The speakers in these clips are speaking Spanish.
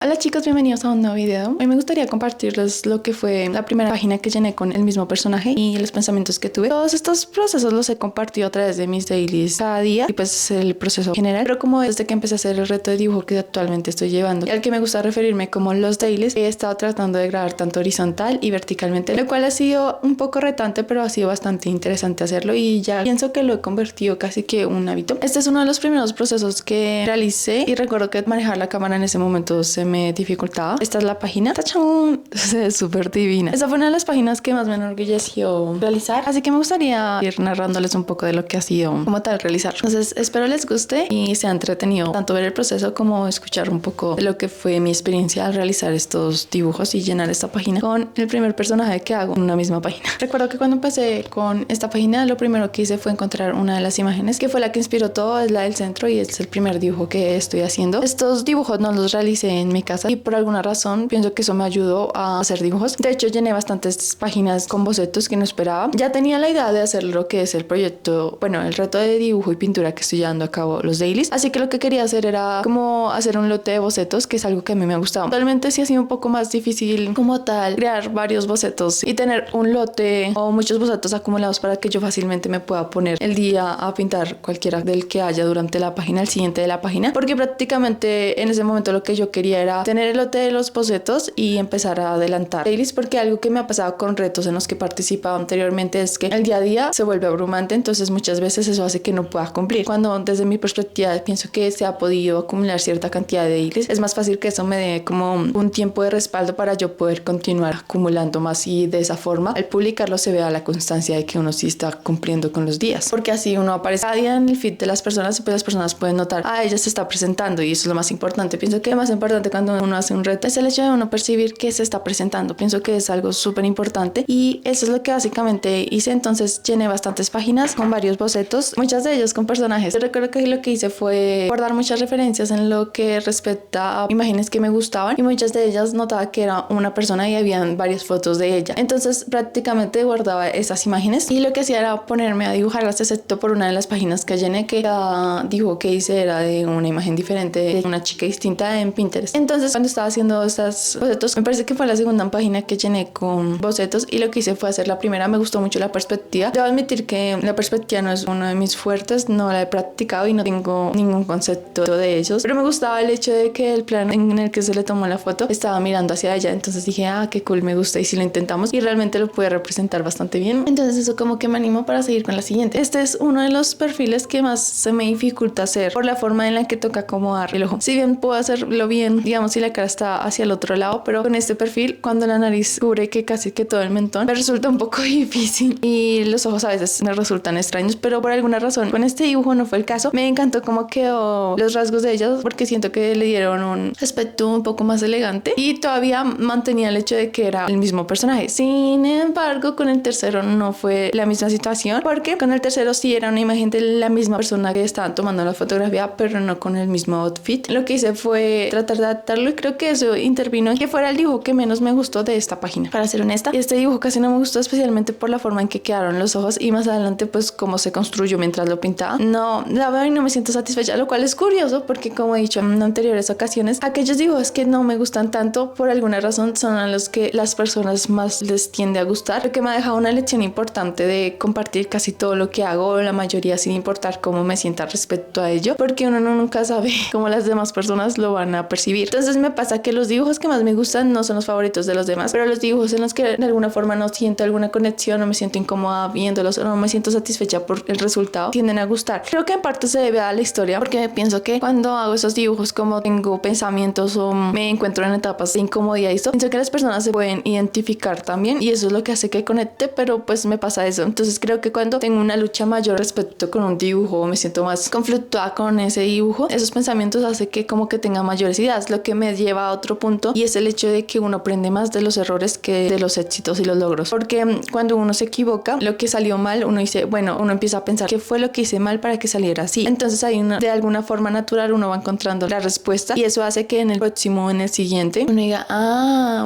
Hola chicos, bienvenidos a un nuevo video. Hoy me gustaría compartirles lo que fue la primera página que llené con el mismo personaje y los pensamientos que tuve. Todos estos procesos los he compartido a través de mis dailies cada día y pues el proceso general, pero como desde que empecé a hacer el reto de dibujo que actualmente estoy llevando y al que me gusta referirme como los dailies, he estado tratando de grabar tanto horizontal y verticalmente, lo cual ha sido un poco retante, pero ha sido bastante interesante hacerlo y ya pienso que lo he convertido casi que un hábito. Este es uno de los primeros procesos que realicé y recuerdo que manejar la cámara en ese momento se me dificultaba. Esta es la página. ¡Tachán! Es súper divina. Esta fue una de las páginas que más me enorgulleció realizar, así que me gustaría ir narrándoles un poco de lo que ha sido como tal realizar. Entonces espero les guste y sea entretenido tanto ver el proceso como escuchar un poco de lo que fue mi experiencia al realizar estos dibujos y llenar esta página con el primer personaje que hago en una misma página. Recuerdo que cuando empecé con esta página lo primero que hice fue encontrar una de las imágenes que fue la que inspiró todo, es la del centro y es el primer dibujo que estoy haciendo. Estos dibujos no los realicé en mi casa y por alguna razón pienso que eso me ayudó a hacer dibujos. De hecho llené bastantes páginas con bocetos que no esperaba. Ya tenía la idea de hacer lo que es el proyecto, bueno, el reto de dibujo y pintura que estoy llevando a cabo, los dailies, así que lo que quería hacer era como hacer un lote de bocetos, que es algo que a mí me ha gustado. Actualmente sí ha sido un poco más difícil como tal crear varios bocetos y tener un lote o muchos bocetos acumulados para que yo fácilmente me pueda poner el día a pintar cualquiera del que haya durante la página, el siguiente de la página, porque prácticamente en ese momento lo que yo quería era tener el lote de los bocetos y empezar a adelantar dailies, porque algo que me ha pasado con retos en los que he participado anteriormente es que el día a día se vuelve abrumante, entonces muchas veces eso hace que no pueda cumplir. Cuando desde mi perspectiva pienso que se ha podido acumular cierta cantidad de dailies, es más fácil que eso me dé como un tiempo de respaldo para yo poder continuar acumulando más y de esa forma al publicarlo se vea la constancia de que uno sí está cumpliendo con los días, porque así uno aparece cada día en el feed de las personas y pues las personas pueden notar, ella se está presentando y eso es lo más importante. Pienso que lo más importante cuando uno hace un reto es el hecho de uno percibir que se está presentando. Pienso que es algo súper importante y eso es lo que básicamente hice. Entonces llené bastantes páginas con varios bocetos, muchas de ellas con personajes. Yo recuerdo que lo que hice fue guardar muchas referencias en lo que respecta a imágenes que me gustaban y muchas de ellas notaba que era una persona y habían varias fotos de ella, entonces prácticamente guardaba esas imágenes y lo que hacía era ponerme a dibujarlas, excepto por una de las páginas que llené, que cada dibujo que hice era de una imagen diferente, de una chica distinta en Pinterest. Entonces cuando estaba haciendo estos bocetos, me parece que fue la segunda página que llené con bocetos y lo que hice fue hacer la primera. Me gustó mucho la perspectiva. Debo admitir que la perspectiva no es uno de mis fuertes, no la he practicado y no tengo ningún concepto de ellos, pero me gustaba el hecho de que el plano en el que se le tomó la foto estaba mirando hacia ella, entonces dije, qué cool, me gusta, y si lo intentamos y realmente lo pude representar bastante bien, entonces eso como que me animó para seguir con la siguiente. Este es uno de los perfiles que más se me dificulta hacer por la forma en la que toca acomodar el ojo. Si bien puedo hacerlo bien, digamos, si la cara está hacia el otro lado, pero con este perfil, cuando la nariz cubre que casi que todo el mentón, me resulta un poco difícil y los ojos a veces me resultan extraños, pero por alguna razón con este dibujo no fue el caso. Me encantó cómo quedó los rasgos de ellas porque siento que le dieron un aspecto un poco más elegante y todavía mantenía el hecho de que era el mismo personaje. Sin embargo, con el tercero no fue la misma situación, porque con el tercero sí era una imagen de la misma persona que estaban tomando la fotografía, pero no con el mismo outfit. Lo que hice fue tratar de adaptarlo y creo que eso intervino en que fuera el dibujo que menos me gustó de esta página, para ser honesta. Este dibujo casi no me gustó, especialmente por la forma en que quedaron los ojos y más adelante pues cómo se construyó mientras lo pintaba. No, la veo y no me siento satisfecha, lo cual es curioso porque, como he dicho en anteriores ocasiones, aquellos dibujos que no me gustan tanto por alguna razón son a los que las personas más les tiende a gustar, lo que me ha dejado una lección importante de compartir casi todo lo que hago, la mayoría sin importar cómo me sienta respecto a ello, porque uno nunca sabe cómo las demás personas lo van a percibir. Entonces me pasa que los dibujos que más me gustan no son los favoritos de los demás, pero los dibujos en los que de alguna forma no siento alguna conexión, no me siento incómoda viéndolos o no me siento satisfecha por el resultado, tienden a gustar. Creo que en parte se debe a la historia, porque pienso que cuando hago esos dibujos, como tengo pensamientos o me encuentro en etapas de incomodidad y esto, pienso que las personas se pueden identificar también y eso es lo que hace que conecte, pero pues me pasa eso. Entonces creo que cuando tengo una lucha mayor respecto con un dibujo o me siento más conflictuada con ese dibujo, esos pensamientos hace que como que tenga mayores ideas, lo que me lleva a otro punto y es el hecho de que uno aprende más de los errores que de los éxitos y los logros, porque cuando uno se equivoca, lo que salió mal, uno dice, bueno, uno empieza a pensar qué fue lo que hice mal para que saliera así, entonces ahí de alguna forma natural uno va encontrando la respuesta y eso hace que en el próximo, en el siguiente, uno diga,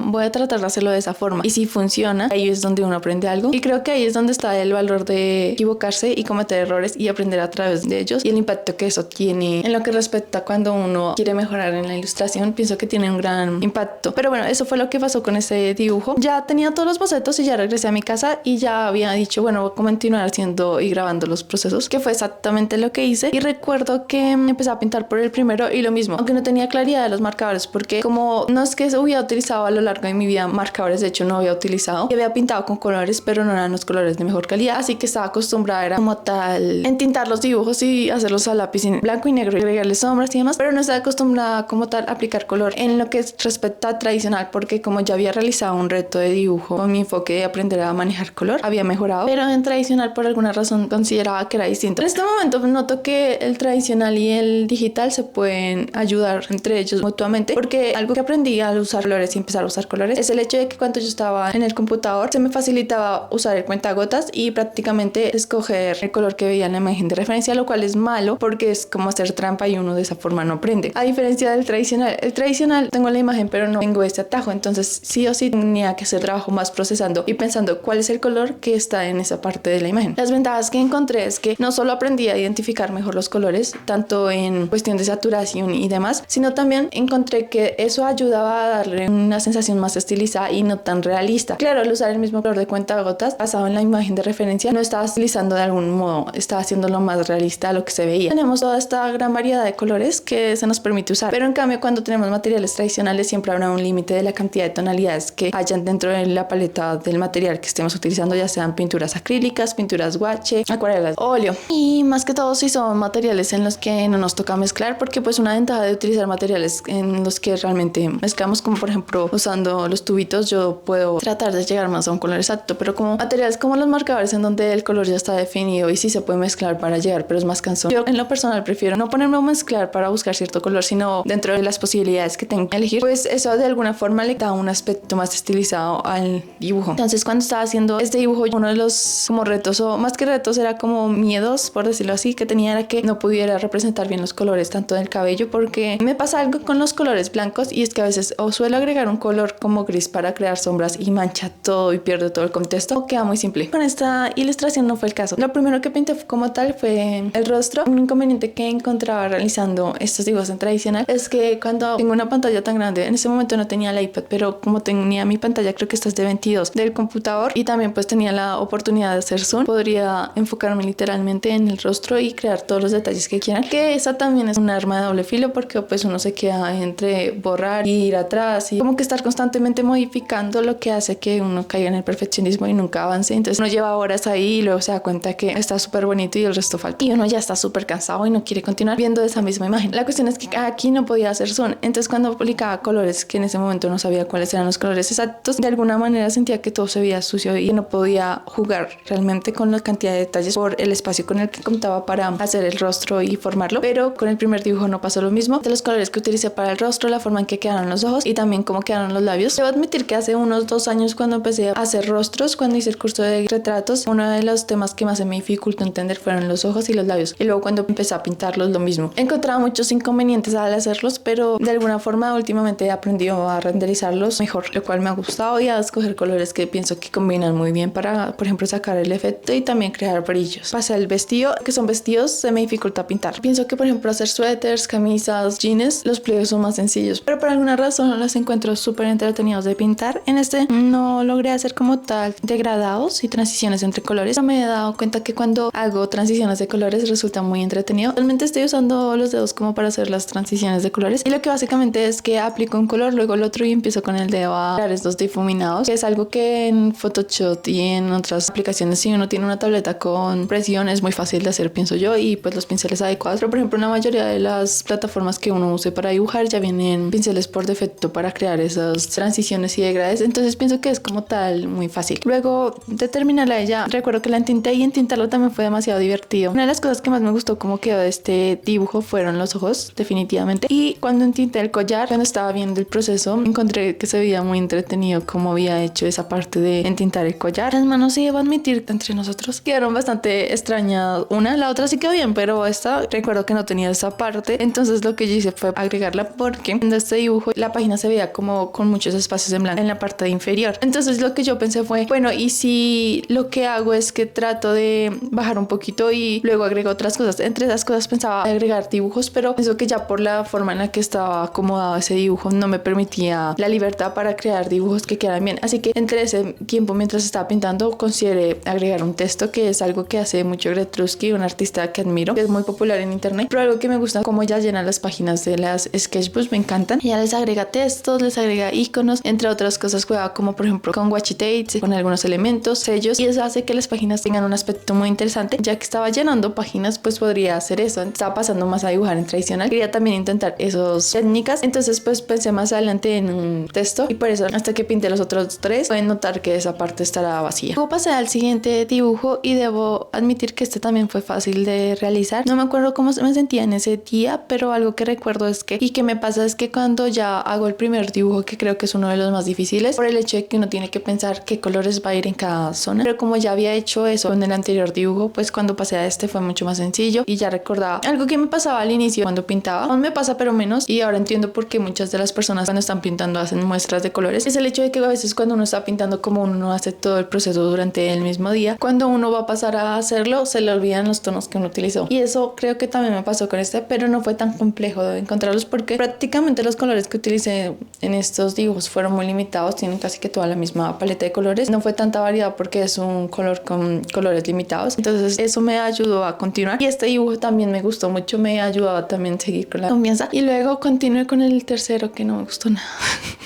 voy a tratar de hacerlo de esa forma, y si funciona, ahí es donde uno aprende algo y creo que ahí es donde está el valor de equivocarse y cometer errores y aprender a través de ellos y el impacto que eso tiene en lo que respecta cuando uno quiere mejorar en la ilustración. ilustración, pienso que tiene un gran impacto. Pero bueno, eso fue lo que pasó con ese dibujo. Ya tenía todos los bocetos y ya regresé a mi casa y ya había dicho, bueno, voy a continuar haciendo y grabando los procesos, que fue exactamente lo que hice. Y recuerdo que empecé a pintar por el primero y lo mismo, aunque no tenía claridad de los marcadores, porque como no es que hubiera utilizado a lo largo de mi vida marcadores, de hecho no había utilizado, y había pintado con colores, pero no eran los colores de mejor calidad, así que estaba acostumbrada era como tal entintar los dibujos y hacerlos a lápiz en blanco y negro y agregarle sombras y demás, pero no estaba acostumbrada como tal a aplicar color en lo que respecta a tradicional, porque como ya había realizado un reto de dibujo con mi enfoque de aprender a manejar color, había mejorado, pero en tradicional por alguna razón consideraba que era distinto. En este momento noto que el tradicional y el digital se pueden ayudar entre ellos mutuamente, porque algo que aprendí al usar colores y empezar a usar colores es el hecho de que cuando yo estaba en el computador se me facilitaba usar el cuentagotas y prácticamente escoger el color que veía en la imagen de referencia, lo cual es malo porque es como hacer trampa y uno de esa forma no aprende. A diferencia del tradicional, el tradicional tengo la imagen pero no tengo este atajo, entonces sí o sí tenía que hacer trabajo más procesando y pensando cuál es el color que está en esa parte de la imagen. Las ventajas que encontré es que no solo aprendí a identificar mejor los colores, tanto en cuestión de saturación y demás, sino también encontré que eso ayudaba a darle una sensación más estilizada y no tan realista. Claro, al usar el mismo color de cuentagotas basado en la imagen de referencia, no estaba estilizando de algún modo, estaba haciéndolo más realista a lo que se veía. Tenemos toda esta gran variedad de colores que se nos permite usar, pero en cambio cuando tenemos materiales tradicionales siempre habrá un límite de la cantidad de tonalidades que hayan dentro de la paleta del material que estemos utilizando, ya sean pinturas acrílicas, pinturas guache, acuarelas, óleo, y más que todo si son materiales en los que no nos toca mezclar, porque pues una ventaja de utilizar materiales en los que realmente mezclamos, como por ejemplo usando los tubitos, yo puedo tratar de llegar más a un color exacto, pero como materiales como los marcadores en donde el color ya está definido y sí se puede mezclar para llegar, pero es más cansón. Yo en lo personal prefiero no ponerme a mezclar para buscar cierto color, sino dentro de las posibilidades que tengo que elegir, pues eso de alguna forma le da un aspecto más estilizado al dibujo. Entonces cuando estaba haciendo este dibujo, uno de los como retos, o más que retos era como miedos, por decirlo así, que tenía era que no pudiera representar bien los colores tanto del cabello, porque me pasa algo con los colores blancos y es que a veces o suelo agregar un color como gris para crear sombras y mancha todo y pierdo todo el contexto, o queda muy simple. Con esta ilustración no fue el caso. Lo primero que pinté como tal fue el rostro. Un inconveniente que encontraba realizando estos dibujos en tradicional es que cuando tengo una pantalla tan grande, en ese momento no tenía el iPad, pero como tenía mi pantalla, creo que esta es de 22 del computador, y también pues tenía la oportunidad de hacer zoom, podría enfocarme literalmente en el rostro y crear todos los detalles que quieran, que esa también es un arma de doble filo, porque pues uno se queda entre borrar y ir atrás y como que estar constantemente modificando, lo que hace que uno caiga en el perfeccionismo y nunca avance. Entonces uno lleva horas ahí y luego se da cuenta que está súper bonito y el resto falta, y uno ya está súper cansado y no quiere continuar viendo esa misma imagen. La cuestión es que aquí no podía hacer zoom, entonces cuando aplicaba colores que en ese momento no sabía cuáles eran los colores exactos, de alguna manera sentía que todo se veía sucio y no podía jugar realmente con la cantidad de detalles por el espacio con el que contaba para hacer el rostro y formarlo. Pero con el primer dibujo no pasó lo mismo. De los colores que utilicé para el rostro, la forma en que quedaron los ojos y también cómo quedaron los labios. Debo admitir que hace unos 2 años, cuando empecé a hacer rostros, cuando hice el curso de retratos, uno de los temas que más se me dificultó entender fueron los ojos y los labios, y luego cuando empecé a pintarlos lo mismo. Encontraba muchos inconvenientes al hacerlos, pero de alguna forma últimamente he aprendido a renderizarlos mejor, lo cual me ha gustado, y a escoger colores que pienso que combinan muy bien para, por ejemplo, sacar el efecto y también crear brillos. Pasa el vestido, que son vestidos, se me dificulta pintar. Pienso que por ejemplo hacer suéteres, camisas, jeans, los pliegues son más sencillos, pero por alguna razón los encuentro súper entretenidos de pintar. En este no logré hacer como tal degradados y transiciones entre colores, pero me he dado cuenta que cuando hago transiciones de colores resulta muy entretenido. Realmente estoy usando los dedos como para hacer las transiciones de colores, y lo que básicamente es que aplico un color, luego el otro y empiezo con el dedo a crear estos difuminados, que es algo que en Photoshop y en otras aplicaciones, si uno tiene una tableta con presión, es muy fácil de hacer, pienso yo, y pues los pinceles adecuados. Pero por ejemplo, en la mayoría de las plataformas que uno use para dibujar ya vienen pinceles por defecto para crear esas transiciones y degrades, entonces pienso que es como tal muy fácil. Luego de terminarla ella, recuerdo que la entinté, y entintarlo también fue demasiado divertido. Una de las cosas que más me gustó cómo quedó de este dibujo fueron los ojos, definitivamente, y cuando entinté el collar, cuando estaba viendo el proceso, encontré que se veía muy entretenido cómo había hecho esa parte de entintar el collar. Las manos, sí debo admitir, entre nosotros quedaron bastante extrañadas. La otra sí quedó bien, pero esta recuerdo que no tenía esa parte, entonces lo que yo hice fue agregarla, porque en este dibujo la página se veía como con muchos espacios en blanco en la parte inferior. Entonces lo que yo pensé fue, bueno, y si lo que hago es que trato de bajar un poquito y luego agrego otras cosas. Entre esas cosas pensaba agregar dibujos, pero pienso que ya por la forma en la que estaba estaba acomodado ese dibujo no me permitía la libertad para crear dibujos que quedaran bien. Así que entre ese tiempo, mientras estaba pintando, consideré agregar un texto, que es algo que hace mucho Gretrusky, un artista que admiro, que es muy popular en internet, pero algo que me gusta, como ella llena las páginas de las sketchbooks, me encantan. Ella les agrega textos, les agrega iconos, entre otras cosas juega como por ejemplo con washi tapes, con algunos elementos, sellos, y eso hace que las páginas tengan un aspecto muy interesante. Ya que estaba llenando páginas, pues podría hacer eso. Estaba pasando más a dibujar en tradicional, quería también intentar esas técnicas, entonces pues pensé más adelante en un texto, y por eso hasta que pinté los otros tres pueden notar que esa parte estará vacía. Luego pasé al siguiente dibujo y debo admitir que este también fue fácil de realizar. No me acuerdo cómo me sentía en ese día, pero algo que recuerdo es que, y que me pasa, es que cuando ya hago el primer dibujo, que creo que es uno de los más difíciles por el hecho de que uno tiene que pensar qué colores va a ir en cada zona, pero como ya había hecho eso en el anterior dibujo, pues cuando pasé a este fue mucho más sencillo y ya recordaba algo que me pasaba al inicio cuando pintaba. Aún me pasa pero menos, y ahora entiendo por qué muchas de las personas cuando están pintando hacen muestras de colores. Es el hecho de que a veces cuando uno está pintando, como uno no hace todo el proceso durante el mismo día, cuando uno va a pasar a hacerlo se le olvidan los tonos que uno utilizó, y eso creo que también me pasó con este, pero no fue tan complejo de encontrarlos porque prácticamente los colores que utilicé en estos dibujos fueron muy limitados, tienen casi que toda la misma paleta de colores, no fue tanta variedad porque es un color con colores limitados, entonces eso me ayudó a continuar, y este dibujo también me gustó mucho, me ayudaba también a seguir con la confianza. Y luego continué con el tercero, que no me gustó nada.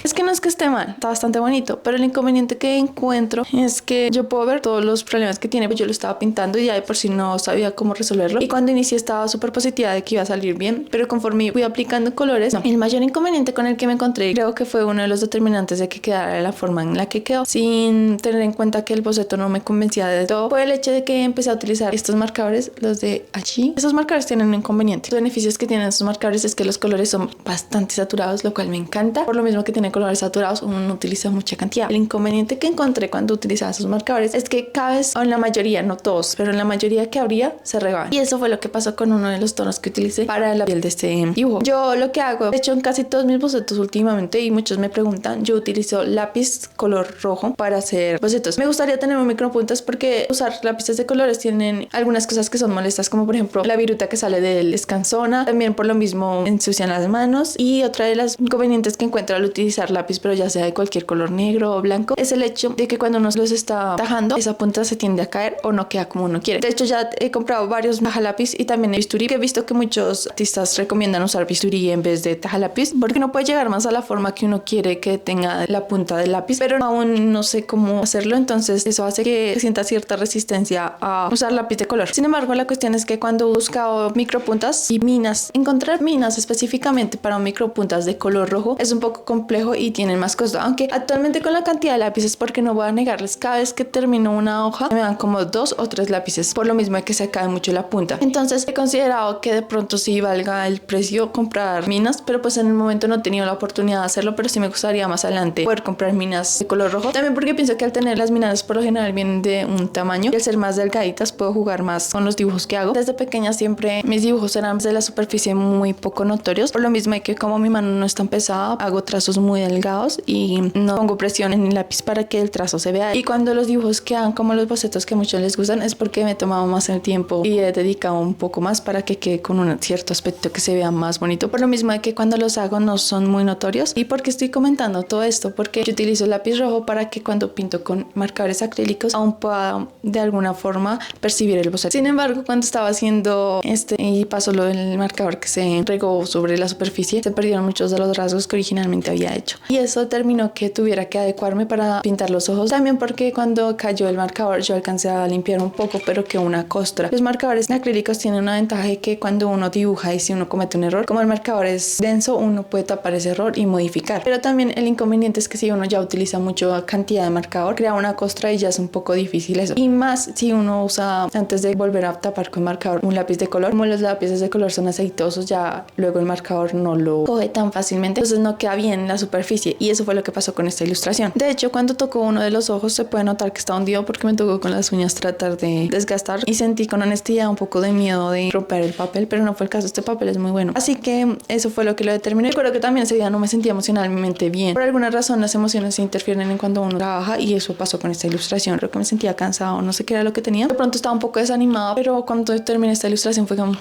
Es que no es que esté mal, está bastante bonito, pero el inconveniente que encuentro es que yo puedo ver todos los problemas que tiene, pues yo lo estaba pintando y ya de por sí no sabía cómo resolverlo, y cuando inicié estaba súper positiva de que iba a salir bien, pero conforme fui aplicando colores, no. El mayor inconveniente con el que me encontré, creo que fue uno de los determinantes de que quedara de la forma en la que quedó, sin tener en cuenta que el boceto no me convencía de todo, fue el hecho de que empecé a utilizar estos marcadores, los de allí. Esos marcadores tienen un inconveniente. Los beneficios que tienen estos marcadores es que los colores son bastante saturados, lo cual me encanta. Por lo mismo que tienen colores saturados, uno no utiliza mucha cantidad. El inconveniente que encontré cuando utilizaba esos marcadores es que cada vez, o en la mayoría, no todos, pero en la mayoría que habría, se regaban. Y eso fue lo que pasó con uno de los tonos que utilicé para la piel de este dibujo. Yo lo que hago, de hecho en casi todos mis bocetos últimamente, y muchos me preguntan, yo utilizo lápiz color rojo para hacer bocetos. Me gustaría tener un micropuntas porque usar lápices de colores tienen algunas cosas que son molestas, como por ejemplo la viruta que sale del escanzona, también por lo mismo ensucian las manos. Y otra de las inconvenientes que encuentro al utilizar lápiz, pero ya sea de cualquier color, negro o blanco, es el hecho de que cuando uno los está tajando, esa punta se tiende a caer o no queda como uno quiere. De hecho ya he comprado varios tajalápiz y también bisturí, que he visto que muchos artistas recomiendan usar bisturí en vez de tajalápiz porque no puede llegar más a la forma que uno quiere que tenga la punta del lápiz, pero aún no sé cómo hacerlo, entonces eso hace que sienta cierta resistencia a usar lápiz de color. Sin embargo, la cuestión es que cuando he buscado micropuntas y minas, encontrar minas específicamente para micropuntas de color rojo es un poco complejo y tienen más costo, aunque actualmente con la cantidad de lápices, porque no voy a negarles, cada vez que termino una hoja me dan como 2 o 3 lápices, por lo mismo de que se cae mucho la punta. Entonces he considerado que de pronto sí valga el precio comprar minas, pero pues en el momento no he tenido la oportunidad de hacerlo, pero sí me gustaría más adelante poder comprar minas de color rojo, también porque pienso que al tener las minas por lo general vienen de un tamaño y al ser más delgaditas puedo jugar más con los dibujos que hago. Desde pequeña siempre mis dibujos eran de la superficie muy poco notorios, por lo mismo de que como mi mano no es tan pesada, hago trazos muy delgados y no pongo presión en el lápiz para que el trazo se vea. Y cuando los dibujos quedan como los bocetos que a muchos les gustan es porque me he tomado más el tiempo y he dedicado un poco más para que quede con un cierto aspecto que se vea más bonito, por lo mismo de que cuando los hago no son muy notorios. ¿Y por qué estoy comentando todo esto? Porque yo utilizo el lápiz rojo para que cuando pinto con marcadores acrílicos aún pueda de alguna forma percibir el boceto. Sin embargo, cuando estaba haciendo y pasó lo del marcador que se regó sobre la superficie, se perdieron muchos de los rasgos que originalmente había hecho, y eso determinó que tuviera que adecuarme para pintar los ojos, también porque cuando cayó el marcador yo alcancé a limpiar un poco, pero que una costra. Los marcadores acrílicos tienen una ventaja de que cuando uno dibuja y si uno comete un error, como el marcador es denso, uno puede tapar ese error y modificar, pero también el inconveniente es que si uno ya utiliza mucha cantidad de marcador, crea una costra y ya es un poco difícil eso, y más si uno usa, antes de volver a tapar con marcador, un lápiz de color. Como los lápices de color son aceitosos, ya luego el marcador no lo coge tan fácilmente, entonces no queda bien la superficie, y eso fue lo que pasó con esta ilustración. De hecho, cuando tocó uno de los ojos se puede notar que está hundido porque me tocó con las uñas tratar de desgastar y sentí con honestidad un poco de miedo de romper el papel, pero no fue el caso. Este papel es muy bueno, así que eso fue lo que lo determinó. Recuerdo que también ese día no me sentía emocionalmente bien, por alguna razón las emociones se interfieren en cuando uno trabaja, y eso pasó con esta ilustración. Creo que me sentía cansado, no sé qué era lo que tenía, de pronto estaba un poco desanimada, pero cuando terminé esta ilustración fue como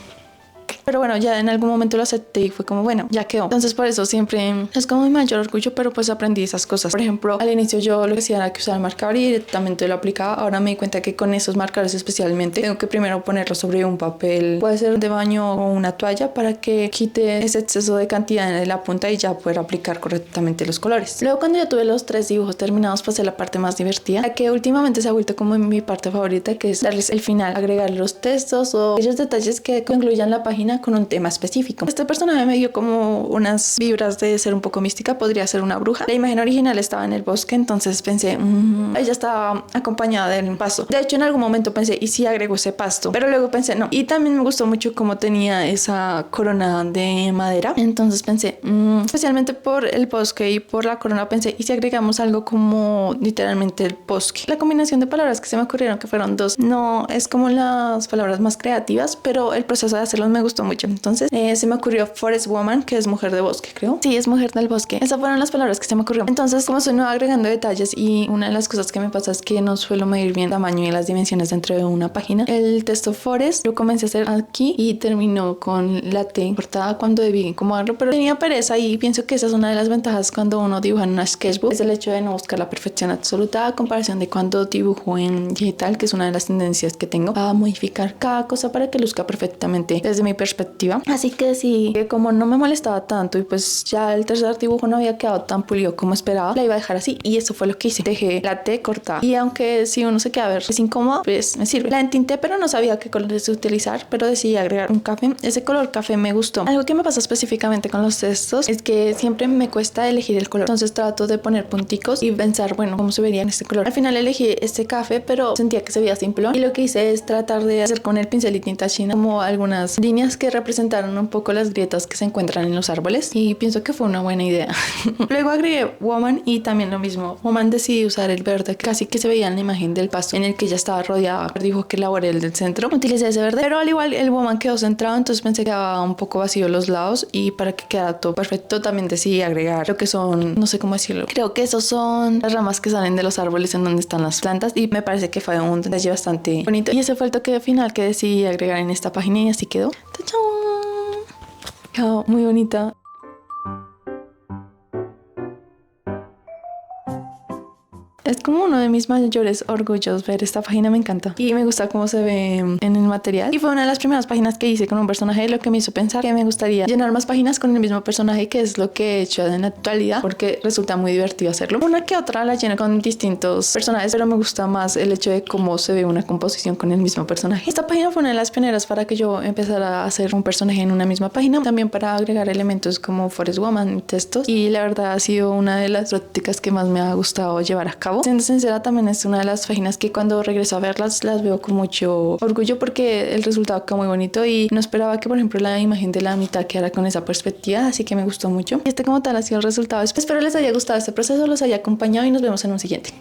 Pero bueno, ya en algún momento lo acepté y fue como, bueno, ya quedó. Entonces por eso siempre es como mi mayor orgullo, pero pues aprendí esas cosas. Por ejemplo, al inicio yo lo que hacía era que usaba el marcador y directamente lo aplicaba. Ahora me di cuenta que con esos marcadores especialmente tengo que primero ponerlos sobre un papel, puede ser de baño o una toalla, para que quite ese exceso de cantidad en la punta y ya poder aplicar correctamente los colores. Luego, cuando ya tuve los 3 dibujos terminados, pasé a la parte más divertida, la que últimamente se ha vuelto como mi parte favorita, que es darles el final, agregar los textos o aquellos detalles que concluyan la página con un tema específico. Este personaje me dio como unas vibras de ser un poco mística, podría ser una bruja. La imagen original estaba en el bosque, entonces pensé, ella estaba acompañada de un pasto. De hecho, en algún momento pensé, ¿y si agrego ese pasto? Pero luego pensé, no. Y también me gustó mucho cómo tenía esa corona de madera. Entonces pensé, especialmente por el bosque y por la corona, pensé, ¿y si agregamos algo como literalmente el bosque? La combinación de palabras que se me ocurrieron, que fueron dos, no es como las palabras más creativas, pero el proceso de hacerlos me gustó mucho. Entonces se me ocurrió Forest Woman, que es mujer de bosque, creo. Sí, es mujer del bosque. Esas fueron las palabras que se me ocurrieron. Entonces, como estoy nueva agregando detalles y una de las cosas que me pasa es que no suelo medir bien el tamaño y las dimensiones dentro de una página, el texto Forest lo comencé a hacer aquí y terminó con la T cortada cuando debí acomodarlo, pero tenía pereza y pienso que esa es una de las ventajas cuando uno dibuja en una sketchbook, es el hecho de no buscar la perfección absoluta a comparación de cuando dibujo en digital, que es una de las tendencias que tengo a modificar cada cosa para que luzca perfectamente desde mi perspectiva. Así que sí, que como no me molestaba tanto y pues ya el tercer dibujo no había quedado tan pulido como esperaba, la iba a dejar así y eso fue lo que hice. Dejé la T cortada y aunque si uno se queda a ver es incómodo, pues me sirve. La entinté, pero no sabía qué colores utilizar, pero decidí agregar un café. Ese color café me gustó. Algo que me pasa específicamente con los textos es que siempre me cuesta elegir el color, entonces trato de poner punticos y pensar, bueno, cómo se vería en este color. Al final elegí este café, pero sentía que se veía simplón y lo que hice es tratar de hacer con el pincel y tinta china como algunas líneas que representaron un poco las grietas que se encuentran en los árboles y pienso que fue una buena idea. Luego agregué Woman y también lo mismo. Woman decidí usar el verde, casi que se veía en la imagen del pasto en el que ya estaba rodeada. Dijo que elaboré el del centro. Utilicé ese verde, pero al igual el Woman quedó centrado, entonces pensé que quedaba un poco vacío los lados y para que quedara todo perfecto también decidí agregar lo que son, no sé cómo decirlo, creo que esos son las ramas que salen de los árboles en donde están las plantas y me parece que fue un detalle bastante bonito y ese fue el toque final que decidí agregar en esta página y así quedó. ¡Tachán! Quedó muy bonita. Es como uno de mis mayores orgullos ver esta página, me encanta. Y me gusta cómo se ve en el material. Y fue una de las primeras páginas que hice con un personaje, lo que me hizo pensar que me gustaría llenar más páginas con el mismo personaje, que es lo que he hecho en la actualidad, porque resulta muy divertido hacerlo. Una que otra la lleno con distintos personajes, pero me gusta más el hecho de cómo se ve una composición con el mismo personaje. Esta página fue una de las pioneras para que yo empezara a hacer un personaje en una misma página, también para agregar elementos como Forest Woman y textos. Y la verdad ha sido una de las prácticas que más me ha gustado llevar a cabo. Siendo sincera, también es una de las páginas que cuando regreso a verlas las veo con mucho orgullo porque el resultado quedó muy bonito y no esperaba que, por ejemplo, la imagen de la mitad quedara con esa perspectiva, así que me gustó mucho. Y este como tal ha sido el resultado. Espero les haya gustado este proceso, los haya acompañado y nos vemos en un siguiente.